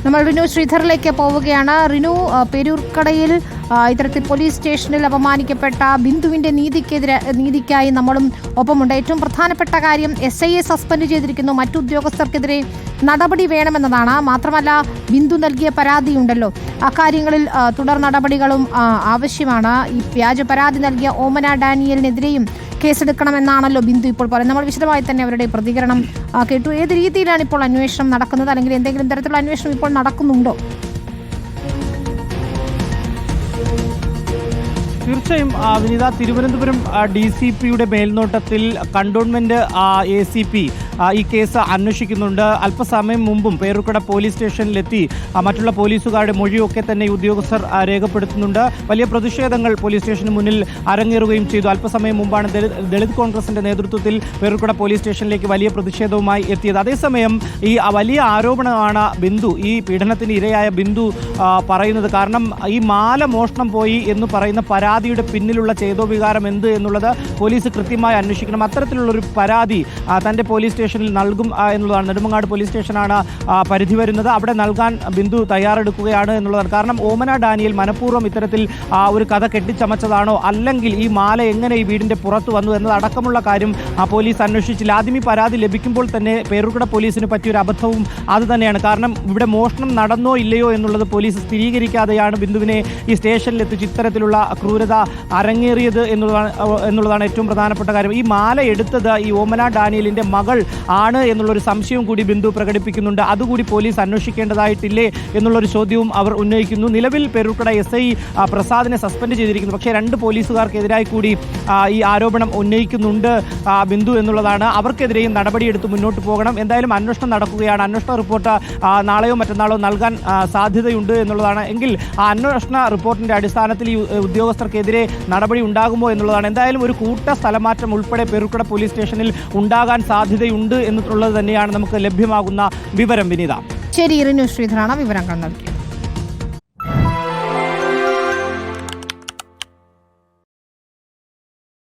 നമ്മൾ റിനു ശ്രീധറിലേക്ക് പോവുകയാണ്. റിനു, പേരൂർക്കടയിൽ ഇത്തരത്തിൽ പോലീസ് സ്റ്റേഷനിൽ അപമാനിക്കപ്പെട്ട ബിന്ദുവിന്റെ നീതിക്കായി നമ്മളും ഒപ്പമുണ്ട്. ഏറ്റവും പ്രധാനപ്പെട്ട കാര്യം SIയെ സസ്പെൻഡ് ചെയ്തിരിക്കുന്നു. മറ്റു ഉദ്യോഗസ്ഥർക്കെതിരെ നടപടി വേണമെന്നതാണ്. മാത്രമല്ല, ബിന്ദു നൽകിയ പരാതിയുണ്ടല്ലോ, അക്കാര്യങ്ങളിൽ തുടർ നടപടികളും ആവശ്യമാണ്. ഈ വ്യാജ പരാതി നൽകിയ ഓമന ഡാനിയലിനെതിരെയും കേസെടുക്കണമെന്നാണല്ലോ ബിന്ദു ഇപ്പോൾ പറയുന്നത്. നമ്മൾ വിശദമായി തന്നെ അവരുടെ പ്രതികരണം കേട്ടു. ഏത് രീതിയിലാണ് ഇപ്പോൾ അന്വേഷണം നടക്കുന്നത്, അല്ലെങ്കിൽ എന്തെങ്കിലും തരത്തിലുള്ള അന്വേഷണം ഇപ്പോൾ നടക്കുന്നുണ്ടോ? തീർച്ചയായും വിനീത, തിരുവനന്തപുരം DCPയുടെ മേൽനോട്ടത്തിൽ കണ്ടോൺമെന്റ് ACP ഈ കേസ് അന്വേഷിക്കുന്നുണ്ട്. അല്പസമയം മുമ്പും പേരൂർക്കട പോലീസ് സ്റ്റേഷനിലെത്തി മറ്റുള്ള പോലീസുകാരുടെ മൊഴിയൊക്കെ തന്നെ ഈ ഉദ്യോഗസ്ഥർ രേഖപ്പെടുത്തുന്നുണ്ട്. വലിയ പ്രതിഷേധങ്ങൾ പോലീസ് സ്റ്റേഷന് മുന്നിൽ അരങ്ങേറുകയും ചെയ്തു. അല്പസമയം മുമ്പാണ് ദളിത് കോൺഗ്രസിന്റെ നേതൃത്വത്തിൽ പേരൂർക്കട പോലീസ് സ്റ്റേഷനിലേക്ക് വലിയ പ്രതിഷേധവുമായി എത്തിയത്. അതേസമയം ഈ വലിയ ആരോപണമാണ് ബിന്ദു, ഈ പീഡനത്തിന് ഇരയായ ബിന്ദു പറയുന്നത്. കാരണം ഈ മാല മോഷണം പോയി എന്ന് പറയുന്ന പരാതിയുടെ പിന്നിലുള്ള ചേതോവികാരം എന്ത് എന്നുള്ളത് പോലീസ് കൃത്യമായി അന്വേഷിക്കണം. അത്തരത്തിലുള്ളൊരു പരാതി തൻ്റെ പോലീസ് സ്റ്റേഷനിൽ നൽകും എന്നുള്ളതാണ്. നെടുമങ്ങാട് പോലീസ് സ്റ്റേഷനാണ് പരിധി വരുന്നത്. അവിടെ നൽകാൻ ബിന്ദു തയ്യാറെടുക്കുകയാണ് എന്നുള്ളതാണ്. കാരണം ഓമന ഡാനിയൽ മനഃപൂർവ്വം ഇത്തരത്തിൽ ഒരു കഥ കെട്ടിച്ചമച്ചതാണോ, അല്ലെങ്കിൽ ഈ മാല എങ്ങനെ ഈ വീടിൻ്റെ പുറത്ത് വന്നു എന്നതടക്കമുള്ള കാര്യം പോലീസ് അന്വേഷിച്ചില്ല. ആദ്യം ഈ പരാതി ലഭിക്കുമ്പോൾ തന്നെ പേരൂർക്കട പോലീസിന് പറ്റിയൊരു അബദ്ധവും അത് തന്നെയാണ്. കാരണം ഇവിടെ മോഷണം നടന്നോ ഇല്ലയോ എന്നുള്ളത് പോലീസ് സ്ഥിരീകരിക്കാതെയാണ് ബിന്ദുവിനെ ഈ സ്റ്റേഷനിലെത്തിച്ച് ഇത്തരത്തിലുള്ള ക്രൂരത അരങ്ങേറിയത് എന്നുള്ളതാണ് ഏറ്റവും പ്രധാനപ്പെട്ട കാര്യം. ഈ മാല എടുത്തത് ഈ ഓമന ഡാനിയലിൻ്റെ മകൾ ആണ് എന്നുള്ളൊരു സംശയവും കൂടി ബിന്ദു പ്രകടിപ്പിക്കുന്നുണ്ട്. അതുകൂടി പോലീസ് അന്വേഷിക്കേണ്ടതായിട്ടില്ലേ എന്നുള്ളൊരു ചോദ്യവും അവർ ഉന്നയിക്കുന്നു. നിലവിൽ പേരൂർക്കട SI പ്രസാദിനെ സസ്പെൻഡ് ചെയ്തിരിക്കുന്നു. പക്ഷേ 2 പോലീസുകാർക്കെതിരായി കൂടി ഈ ആരോപണം ഉന്നയിക്കുന്നുണ്ട് ബിന്ദു എന്നുള്ളതാണ്. അവർക്കെതിരെയും നടപടിയെടുത്ത് മുന്നോട്ട് പോകണം. എന്തായാലും അന്വേഷണം നടക്കുകയാണ്. അന്വേഷണ റിപ്പോർട്ട് നാളെയോ മറ്റന്നാളോ നൽകാൻ സാധ്യതയുണ്ട് എന്നുള്ളതാണ്. എങ്കിൽ ആ അന്വേഷണ റിപ്പോർട്ടിൻ്റെ അടിസ്ഥാനത്തിൽ ഈ ഉദ്യോഗസ്ഥർക്കെതിരെ നടപടി ഉണ്ടാകുമോ എന്നുള്ളതാണ്. എന്തായാലും ഒരു കൂട്ട സ്ഥലമാറ്റം ഉൾപ്പെടെ പേരൂർക്കട പോലീസ് സ്റ്റേഷനിൽ ഉണ്ടാകാൻ സാധ്യതയുണ്ട് എന്നുള്ളത് തന്നെയാണ് നമുക്ക് ലഭ്യമാകുന്ന വിവരം. വിനീത, ശരി, റിനു ശ്രീധറാണ് വിവരങ്ങൾ നൽകിയത്.